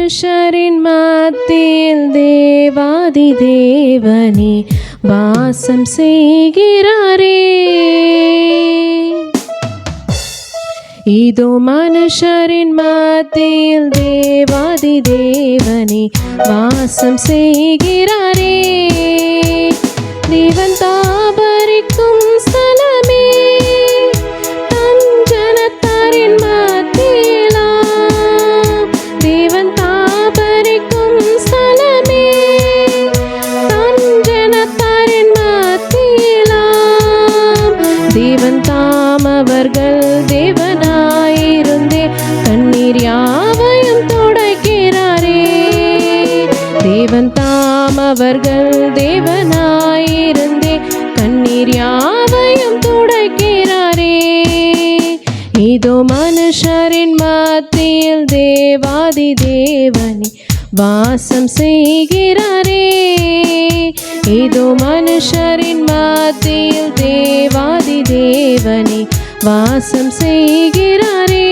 மனுஷரின் மத்தியில் தேவாதி தேவனே வாசம் செய்கிறாரே. இதோ மனுஷரின் மத்தியில் தேவாதி தேவனே வாசம் செய்கிறாரே. தேவன் தாபரிக்கும் ஸ்தலமே, தஞ்சனத்தாரின் மத்தியிலாம். தேவன் தாபரிக்கும் ஸ்தலமே, தஞ்சனத்தாரின் மத்தியிலாம். தேவன் தாம் அவர்கள் தேவனாயிருந்தே கண்ணீர் யாவையும் துடைக்கிறாரே. தேவன் தாம் அவர்கள் தேவனாயிருந்தே கண்ணீர் யாவையும் துடைக்கிறாரே. இதோ மனுஷரின் மத்தியில் தேவாதி தேவனே வாசம் செய்கிறாரே. இதோ மனுஷரின் மத்தியில் தேவாதி தேவனே வாசம் செய்கிறாரே.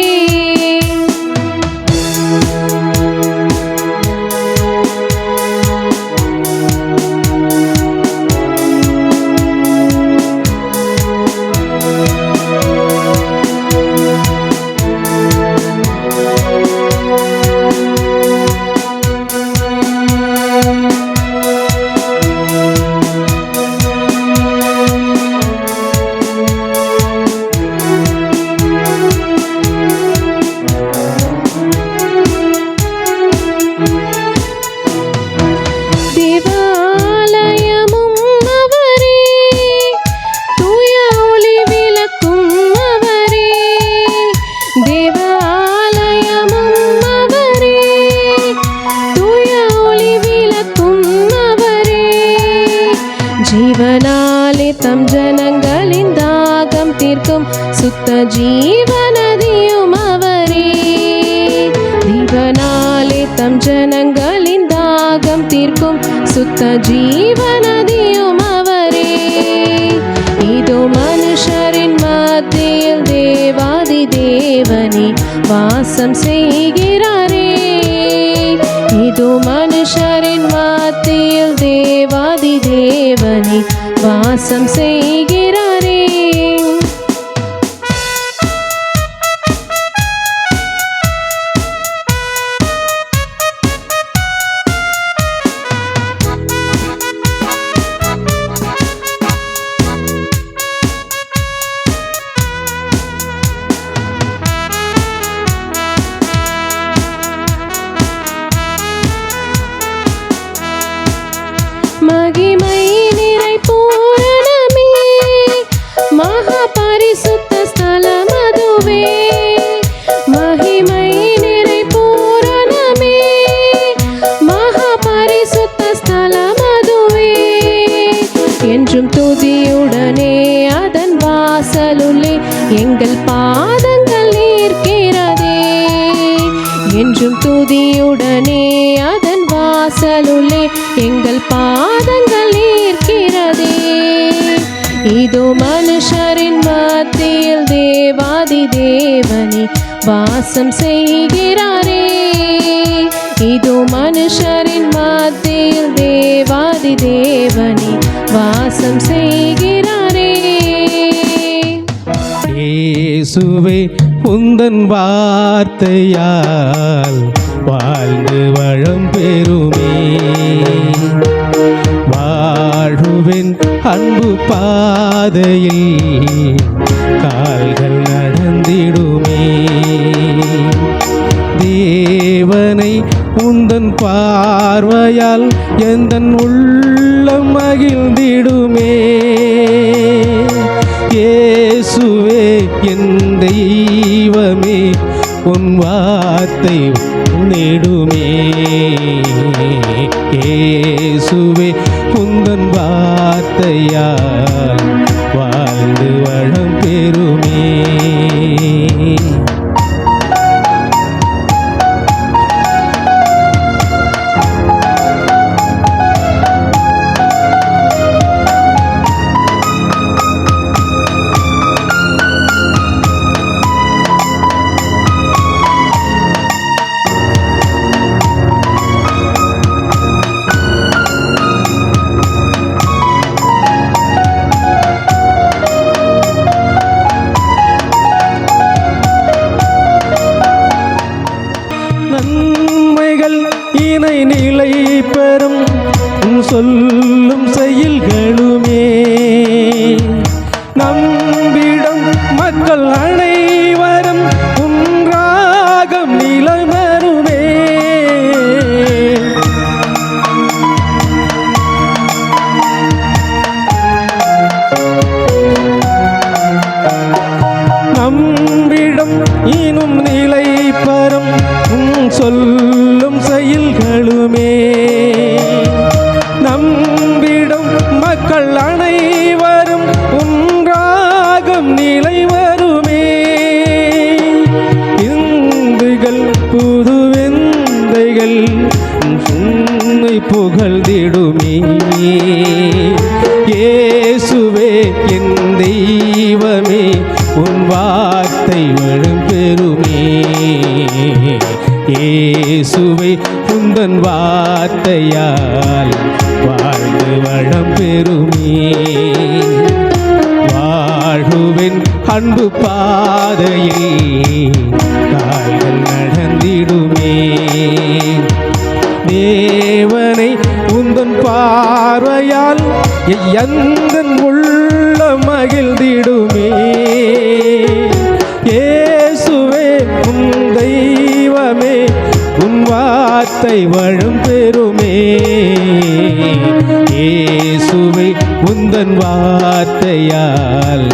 ஜீவனாலே தம் ஜனங்களின் தாகம் தீர்க்கும் சுத்த ஜீவநதியும் அவரே. ஜீவனாலே தம் ஜனங்களின் தாகம் தீர்க்கும் சுத்த ஜீவநதியும் அவரே. இதோ மனுஷரின் மத்தியில் தேவாதி தேவனே வாசம் செய்கிறாரே. இதோ மனுஷரின் மத்தியில் தேவாதி தேவனே வாசம் செய்கிறாரே. மகிமை நிறை பூரணமே, மகா பரிசுத்த ஸ்தலம் அதுவே. மகிமை நிறை பூரணமே, மகா பரிசுத்த ஸ்தலம் அதுவே. என்றும் துதியுடனே அதன் வாசலுள்ளே எங்கள் பாதங்கள் நிற்கிறதே. என்றும் துதியுடனே அதன் வாசலுள்ளே எங்கள் பாதங்கள் நிற்கிறதே. இதோ மனுஷரின் மத்தியில் தேவாதி தேவனே வாசம் செய்கிறாரே. இதோ மனுஷரின் மத்தியில் தேவாதி தேவனே வாசம் செய்கிறாரே. இயேசுவே உந்தன் வார்த்தையால் வாழ்ந்து வளம் பெறுமே. வாழுவின் அன்பு பாதையில் கால்கள் நடந்திடுமே. தேவனை உந்தன் பார்வையால் எந்தன் உள்ளம் மகிழ்ந்திடுமே. இயேசுவே என் தெய்வமே உன் வார்த்தை நெடுமே. இயேசுவே உந்தன் வார்த்தையால் வாழ்ந்து வளம் பெறுமே. இயேசுவே என் தெய்வமே உன் வார்த்தை வளம் பெறுமே. இயேசுவே உந்தன் வார்த்தையால் வாழ்ந்து வளம் பெறுமே. வாழுவின் அன்பு பாதையில் கால்கள் நடந்திடுமே. தேவனை உந்தன் பார்வையால் எந்தன் உள்ள மகிழ்ந்திடுமே. இயேசுவே உன் தெய்வமே உன் வார்த்தை வளம் பெறுமே. இயேசுவே உந்தன் வார்த்தையால்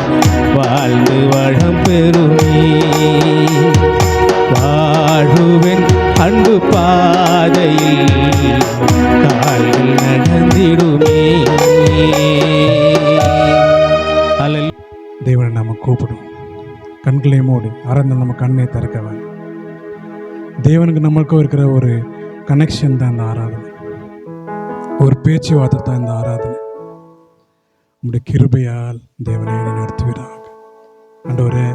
வாழ்ந்து வளம் பெறுமே. வாழுவின் அன்பு பாதையில் கால்கள் நடந்திடுமே. தேவனை நம்ம கூப்பிடும். கண்களை மூடி ஆராய்ந்து நம்ம கண்ணை திறக்கவன். தேவனுக்கு நம்மளுக்கும் இருக்கிற ஒரு கனெக்ஷன் தான் இந்த ஆராதனை, ஒரு பேச்சுவார்த்தை தான் இந்த ஆராதனை. உங்களுடைய கிருபையால் தேவனை நடத்துவீராக. ஆண்டவரே,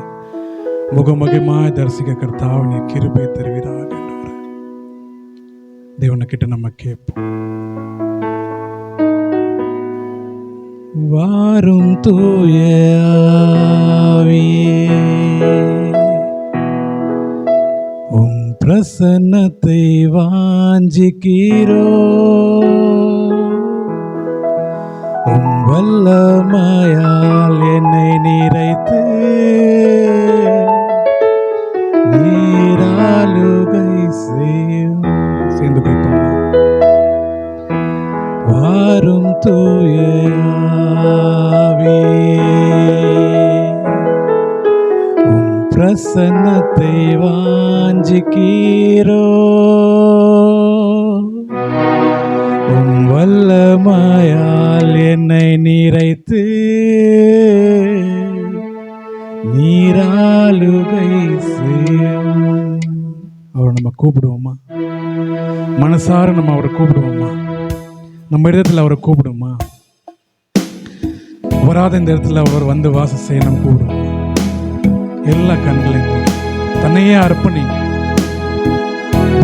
முகமுகமாய் தரிசிக்க கர்த்தாவே நீர் கிருபை தருவீராக. ஆண்டவரே, தேவனை கிட்ட நம்ம கேட்போம். வாரும் தூய ஆவியே, உம் பிரசன்னத்தை வாஞ்சிக்கிறோ. உம் வல்லமையால் என்னை நிறைத்து நீராளுகை செய்யும். சேர்ந்து கேட்போம். வாரும் தூய ஆவியே, உம் பிரசன்னத்தை வாஞ்சிக்கிறோ. உம் வல்லமையால் என்னை நிறைத்து நீராளுகை செய்யும். அவரை நம்ம கூப்பிடுவோமா? மனசார நம்ம அவரை கூப்பிடுவோமா? நம்ம இடத்துல அவரை கூப்பிடுமா? வராத இந்த இடத்துல அவர் வந்து வாசம் செய்ய நம்ம கூப்பிடுவோம். எல்லா கண்களையும் கூடும், தன்னையே அர்ப்பணிங்க.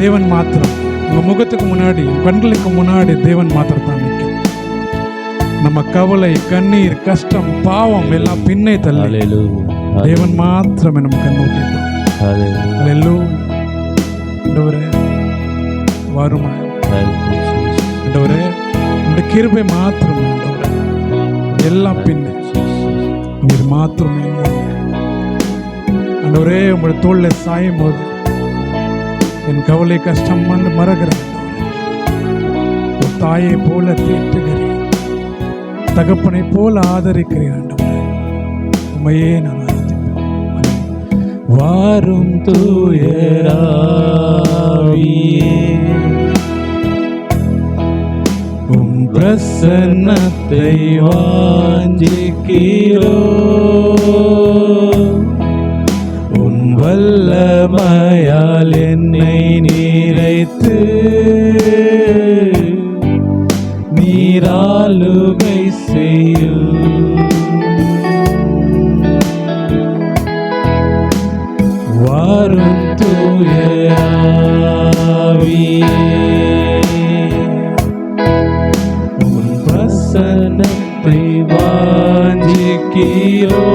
தேவன் மாத்திரம் உங்க முகத்துக்கு முன்னாடி, கண்களுக்கு முன்னாடி தேவன் மாத்திரம் தான் நிற்கும். நம்ம கவலை, கண்ணீர், கஷ்டம், பாவம் எல்லாம் பின்னே தள்ளி தேவன் மாத்திரமே நம்ம கண்ணோக்கி வருமா? ஆண்டவரே, உங்களுடைய கிருபை மாத்திரம் ஆண்டவரே, எல்லாம் பின்னே நீர் மாத்திரமே ஆண்டவரே. உங்களுடைய தோல்ல சாயும் போது என் கவலை கஷ்டம் வந்து மறக்கிறேன். ஒரு தாயை போல தேற்றுகிறேன், தகப்பனை போல ஆதரிக்கிறேன். ஆண்டவரே, உண்மையே நான் வாரும் தூய ஆவியே, உம் பிரசன்னத்தை வாஞ்சிக்கிறோ. உம் வல்லமையால் என்னை நிறைத்து நீராளுகை செய்யும். வாரும் தூய ஆவியே, உம் பிரசன்னத்தை வாஞ்சிக்கிறோ.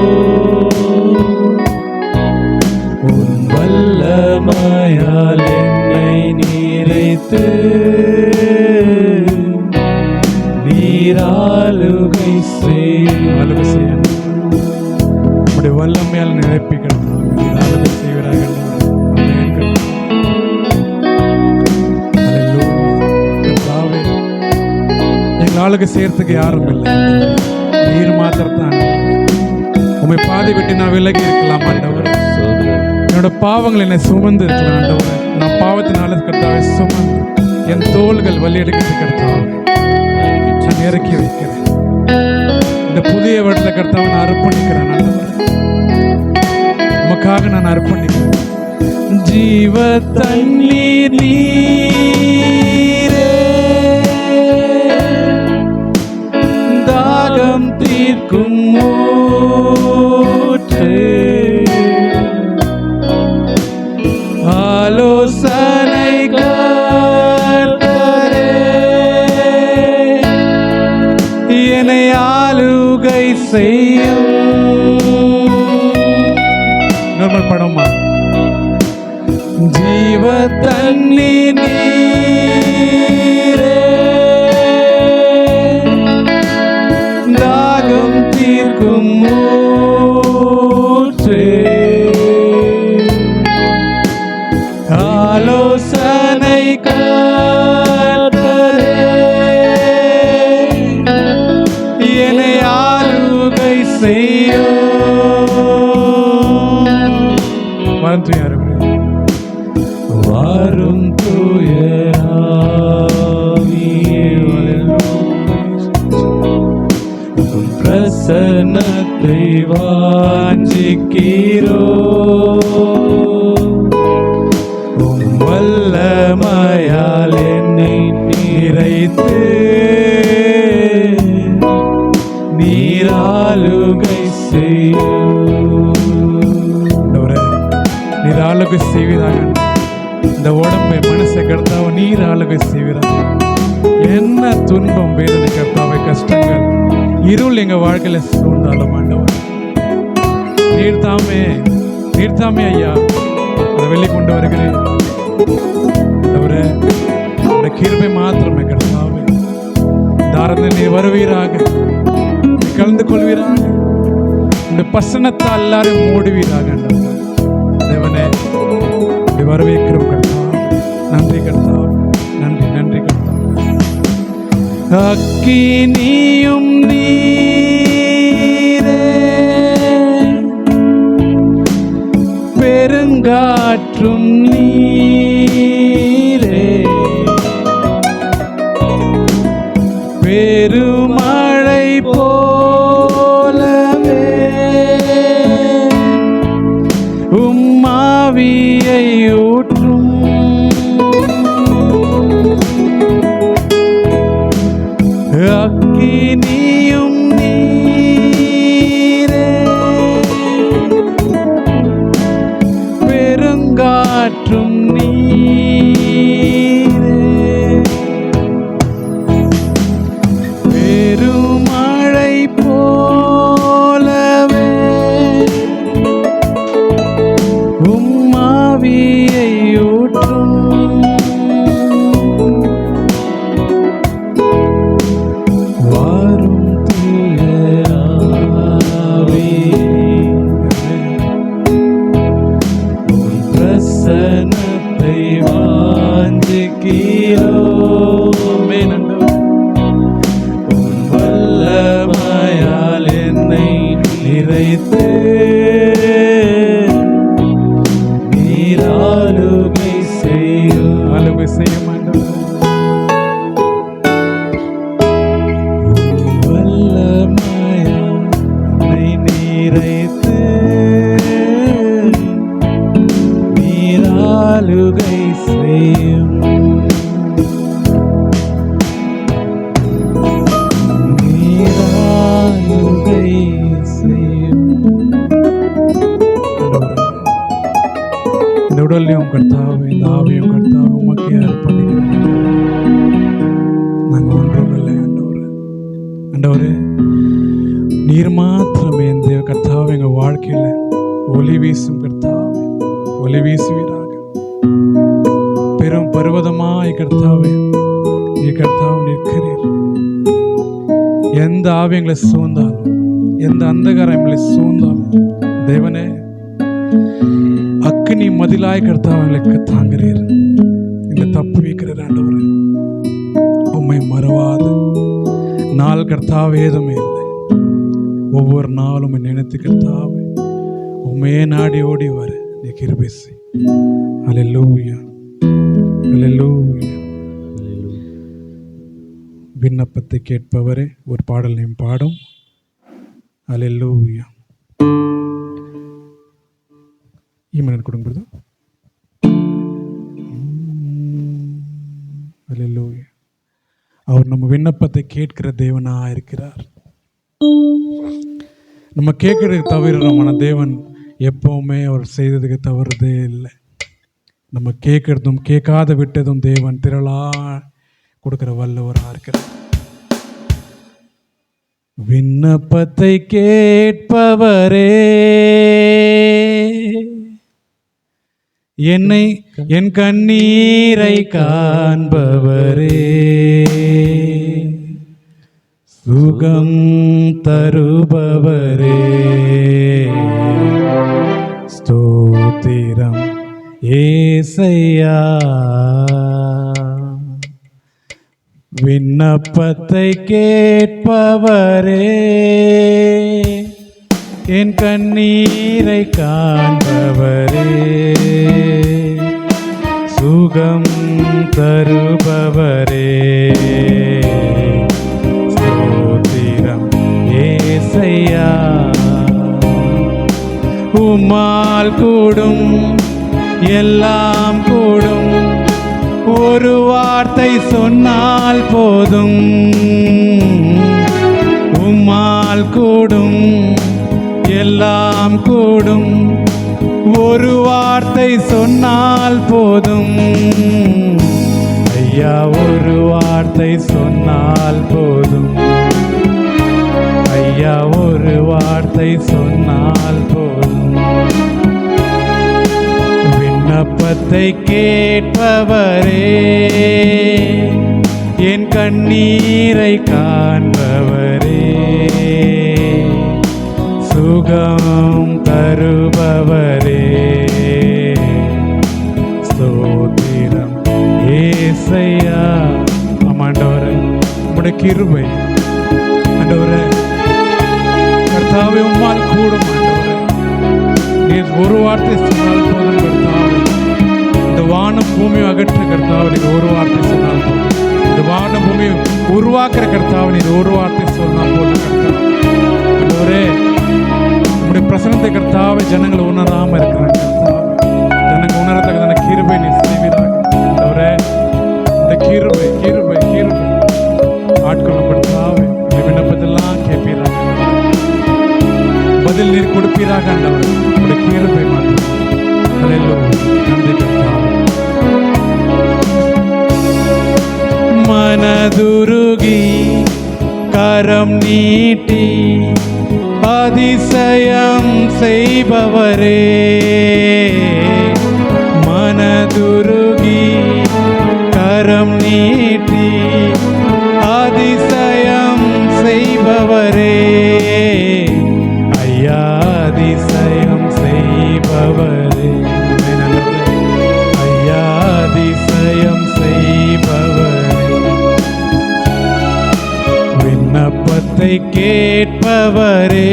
உம் வல்லமையால் என்னை நிறைத்து நீராளுகை செய்யும். உடைய வல்லமையால் நிரப்பிக்கணும். ஆளுக்கு சேர்த்துக்கு யாரும் இல்லை, நீர் மாத்திரத்தான். உண்மை பாதை விட்டு நான் விலகி இருக்கலாம் ஆண்டவர். என்னோட பாவங்கள் என்னை சுமந்து இருக்கலாம் ஆண்டவர். நான் பாவத்தினால கர்த்தாவே சுமந்து என் தோள்கள் வலி எடுக்கிறது கர்த்தாவே நான் இறக்கி வைக்கிறேன். இந்த புதிய வருடத்தை கர்த்தாவை நான் அர்ப்பணிக்கிறேன் ஆண்டவர். உமக்காக நான் அர்ப்பணிக்கிறேன். ஜீவ தண்ணீர் நீரே, தாகம் தீர்க்கும் ஊற்றே, ஆலோசனை கர்த்தரே, என்னை ஆளுகை செய்யும். நார்மல் படமா? ஜீவ தண்ணீர் நீரே, தாகம் தீர்க்கும் ஊற்றே, ஆலோசனை கர்த்தரே, என்னை ஆளுகை செய்யும். வாரும் தூய ஆவியே, உம் பிரசன்னத்தை வாஞ்சிக்கிறோ, உம் வல்லமையால் என்னை நிறைத்து நீராளுகை செய்யும். நீர் ஆளுகை செய்வதாக இந்த உடம்பை மனசை கர்த்தாவை நீர் ஆளுகை செய்வதாக. என்ன துன்பம் வேதனை கர்த்தாவை கஷ்டங்கள் இருள் எங்க வாழ்க்கையில சூழ்ந்தாலும் ஆண்டவர் நீர் தாமே ஐயா அதை வெளிக்கொண்டு வருகிறேன். ஆண்டவரே, உடைய கிருபை மாத்திரமே கர்த்தாவே, தாரத்தில் நீர் வருவீராக, கலந்து கொள்வீராக, இந்த பசனத்தால் எல்லாரும் மூடுவீராக. ஆண்டவரே தேவனே, வரவேற்கிறோம் கர்த்தாவே. நன்றி கர்த்தாவே, நன்றி கர்த்தாவே. அக்கினியும் நீரே, பெருங்காற்றும் நீரே, பெருமழை போலவே உம்மாவியை ஊற்றும். அக்கினியும் நீரே, பெருங்காற்றும் நீரே, பெருமழை போலவே உம்மாவியை ஊற்றும். வாரும் தூய ஆவியே, உம் பிரசன்னத்தை வாஞ்சிக்கிறோமே. உம் வல்லமையால் என்னை நிறைத்து நீர் ஆளுகை செய்யும். ஆளுகை செய்யும் ஆண்டவர். உம் வல்லமையால் என்னை நிறைத்து நீர் ஆளுகை செய்யும். நீர் ஆளுகை செய்யும். இந்த உடலையும் கர்த்தாவே, இந்த ஆவியும் கர்த்தாவே உமக்கே அர்ப்பணிக்கிறேன். நாங்கள் ஒன்றுமில்லை ஆண்டவரே, நீர் மாத்திரமே இந்த கர்த்தாவே எங்கள் வாழ்க்கையில் ஒளி வீசும் கர்த்தாவே, ஒளி வீசுவீராக. பெரும் பர்வதமாய் கர்த்தாவே நீ கர்த்தாவே நிற்கிறீர். எந்த ஆவி எங்களை சூழ்ந்தாலும், எந்த அந்தகாரம் எங்களை சூழ்ந்தாலும் தேவனே, அக்கினி மதிலாய் கர்த்தாவே எங்களுக்கு தாங்குறீர், எங்களை தப்பு வைக்கிறீர். ஆண்டவரே, உம்மை மறவாத நாள் கர்த்தாவே எதுவுமே இல்லை. ஒவ்வொரு நாளும் நினைத்து கர்த்தாவே உம்மையே நாடி ஓடி வர நீ கிருபை செய். அல்லேலூயா, அல்லேலூயா. விண்ணப்பத்தை கேட்பவரே ஒரு பாடலையும் பாடும். அல்லேலூயா. ஈமன் கொடுங்கிறது. அல்லேலூயா. அவர் நம்ம விண்ணப்பத்தை கேட்கிற தேவனா இருக்கிறார். நம்ம கேட்கறதுக்கு தவிர்றோம். ஆனால் தேவன் எப்போவுமே அவர் செய்ததுக்கு தவறுதே இல்லை. நம்ம கேட்கறதும் கேட்காத விட்டதும் தேவன் திரளா கொடுக்கிற வல்லவராக இருக்கிறார். விண்ணப்பத்தை கேட்பவரே, என்னை என் கண்ணீரை காண்பவரே, சுகம் தருபவரே, ஸ்தோத்திரம் ஏசையா. விண்ணப்பத்தை கேட்பவரே, என் கண்ணீரை காண்பவரே, சுகம் தருபவரே, ஸ்தோத்திரம் ஏசையா. உம்மால் கூடும் எல்லாம் கூடும், ஒரு வார்த்தை சொன்னால் போதும். உம்மால் கூடும் எல்லாம் கூடும், ஒரு வார்த்தை சொன்னால் போதும். ஐயா, ஒரு வார்த்தை சொன்னால் போதும். ஐயா, ஒரு வார்த்தை சொன்னால் போதும். விண்ணப்பத்தை கேட்பவரே, என் கண்ணீரை காண்பவரே, சுகம் தருபவரே, ஸ்தோத்திரம் ஏசையா. ஆண்டவரே, உம்முடைய கிருபை ஆண்டவரே, கர்த்தாவே உம்மால் கூடும். ஆண்டவரே, நீர் ஒரு வார்த்தை சொன்னால் போதும். கர்த்தாவே, இந்த வானம் பூமியை அகற்ற கர்த்தாவே நீர் ஒரு வார்த்தை சொன்னால் போதும். இந்த வானம் பூமியை உருவாக்குற கர்த்தாவே நீர் ஒரு வார்த்தை சொன்னால் போதும். கர்த்தாவே, ஆண்டவரே, உம்முடைய பிரசனத்தை கர்த்தாவே ஜனங்களை உணராம இருக்கிறாங்க. கர்த்தாவே, ஜனங்கள் உணரத்தக்க கிருபை நீர் செய்வீராக. ஆண்டவரே, இந்த கிருபை கிருபை கிருபை ஆட்கொள்ளும் கர்த்தாவே, இந்த விண்ணப்பத்தெல்லாம் கேட்பீராக, பதில் நீர் கொடுப்பீராக. ஆண்டவரே, உம்முடைய கிருபை மாத்திரம். நன்றி கர்த்தாவே. மனதுருகி கரம் நீட்டி அதிசயம் செய்பவரே, மனதுருகி கரம் நீட்டி அதிசயம் செய்பவரே, ஐயா அதிசயம் செய்பவரே, ஐயா அதிசயம் செய்பவரே. விண்ணப்பத்தை கேட்பவரே,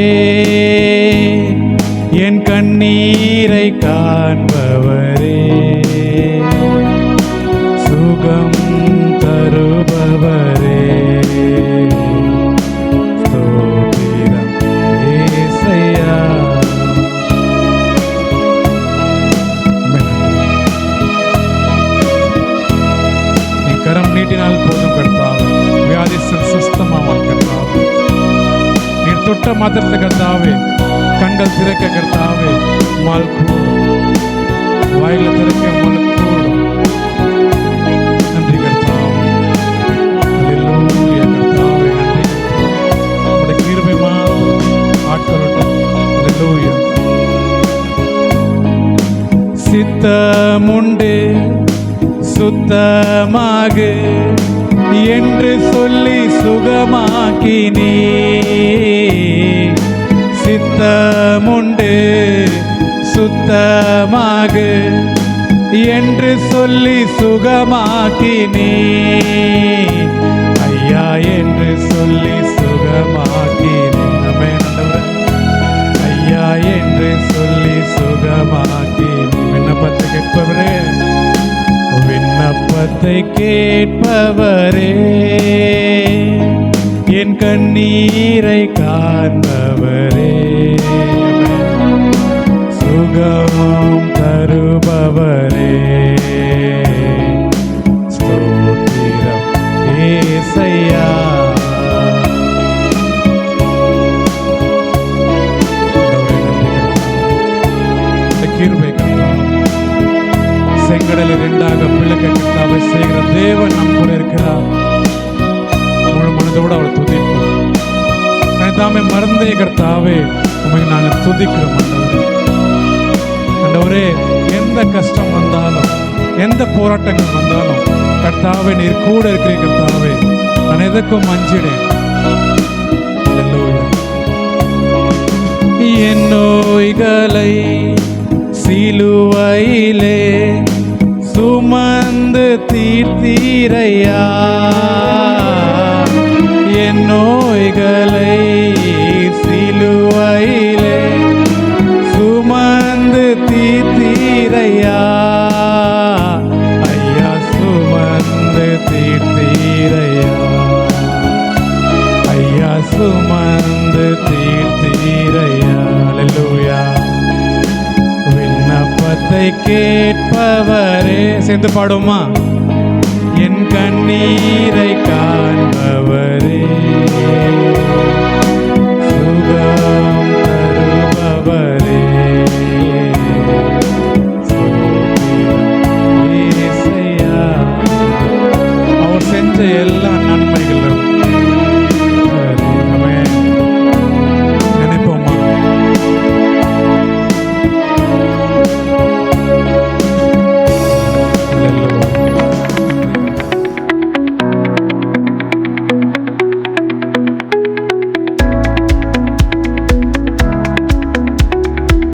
என் கண்ணீரை காண்பவரே, சுகம் தருபவரே, ஸ்தோத்திரம் ஏசையா. நீ கரம் நீட்டினால் போதும் கர்த்தாவே, வியாதிஸ்தன் சுஸ்தமாவான் கர்த்தாவே. நீர் தொட்ட மாத்திரத்தை கர்த்தாவே கண்கள் திறக்க கர்த்தாவே உம்மால் கூடும், வாயில திறக்க உம்மால் கூடும். நன்றி கர்த்தாவே, அல்லேலூயா கர்த்தாவே, நன்றி. உம்முடைய கிருபை மாத்திரம் ஆட்கொள்ளட்டும். அல்லேலூயா. சித்தமுண்டு சுத்தமாக என்று சொல்லி சுகமாக்கினே, சித்தமுண்டு சுத்தமாக என்று சொல்லி சுகமாக்கினே, ஐயா என்று சொல்லி சுகமாக்கினே. ஐயா என்று சொல்லி சுகமாக்கினே. விண்ணப்பத்தை கேட்பவரே, விண்ணப்பத்தை கேட்பவரே, என் கண்ணீரை காண்பவரே, சுகம் தருபவரே, ஸ்தோத்திரம் ஏசையா. கர்த்தாவை செய்கிற தேவன் நம் கூட இருக்கிறார். முழு மனதோடு அவளை துதிப்போம். கர்த்தாவே மறந்தே கர்த்தாவே உண்மை நாங்கள் துதிக்கிறோம். ஆண்டவரே, எந்த கஷ்டம் வந்தாலும் எந்த போராட்டங்கள் வந்தாலும் கர்த்தாவே நீர் கூட இருக்கிற கர்த்தாவே, நான் எதற்கும் அஞ்சிடேன். என் நோய்களை சிலுவையிலே சுமந்து தீர்த்தீரையா, என் நோய்களை சிலுவையிலே சுமந்து தீர்த்தீரையா, ஐயா சுமந்து தீர்த்தீரையா, ஐயா சுமந்து தீர்த்தீரையா. அல்லேலூயா. விண்ணப்பத்தை கேட்பவரே, சேர்ந்து பாடுமா? என் கண்ணீரை